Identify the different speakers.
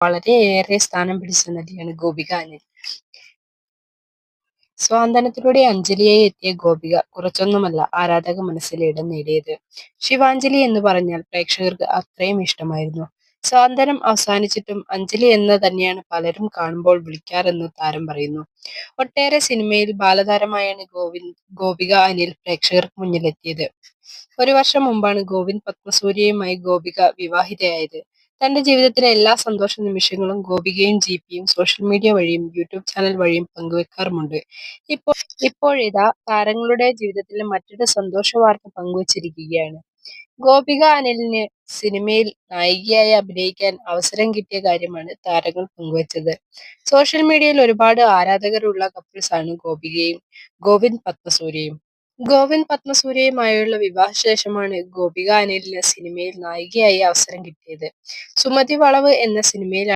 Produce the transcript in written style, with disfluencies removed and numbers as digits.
Speaker 1: വളരെയേറെ സ്ഥാനം പിടിച്ച നടിയാണ് ഗോപിക അനിൽ. സ്വാന്തനത്തിലൂടെ അഞ്ജലിയായി എത്തിയ ഗോപിക കുറച്ചൊന്നുമല്ല ആരാധക മനസ്സിൽ ഇടം നേടിയത്. ശിവാഞ്ജലി എന്ന് പറഞ്ഞാൽ പ്രേക്ഷകർക്ക് അത്രയും ഇഷ്ടമായിരുന്നു. സ്വാന്തനം അവസാനിച്ചിട്ടും അഞ്ജലി എന്ന് തന്നെയാണ് പലരും കാണുമ്പോൾ വിളിക്കാറെന്ന് താരം പറയുന്നു. ഒട്ടേറെ സിനിമയിൽ ബാലതാരമായാണ് ഗോപിക അനിൽ പ്രേക്ഷകർക്ക് മുന്നിലെത്തിയത്. ഒരു വർഷം മുമ്പാണ് ഗോവിന്ദ് പത്മസൂര്യയുമായി ഗോപിക വിവാഹിതയായത്. തന്റെ ജീവിതത്തിലെ എല്ലാ സന്തോഷ നിമിഷങ്ങളും ഗോപികയും ജിപിയും സോഷ്യൽ മീഡിയ വഴിയും യൂട്യൂബ് ചാനൽ വഴിയും പങ്കുവെക്കാറുമുണ്ട്. ഇപ്പോൾ ഇപ്പോഴിതാ താരങ്ങളുടെ ജീവിതത്തിലെ മറ്റൊരു സന്തോഷ വാർത്ത പങ്കുവച്ചിരിക്കുകയാണ്. ഗോപിക അനിലിന് സിനിമയിൽ നായികയായി അഭിനയിക്കാൻ അവസരം കിട്ടിയ കാര്യമാണ് താരങ്ങൾ പങ്കുവച്ചത്. സോഷ്യൽ മീഡിയയിൽ ഒരുപാട് ആരാധകരുള്ള കപ്പിൾസാണ് ഗോപികയും ഗോവിന്ദ് പത്മസൂര്യയും. ഗോവിന്ദ് പത്മസൂര്യയുമായുള്ള വിവാഹശേഷമാണ് ഗോപിക അനിലിന് സിനിമയിൽ നായികയായി അവസരം കിട്ടിയത്. സുമതി വളവ് എന്ന സിനിമയിലാണ്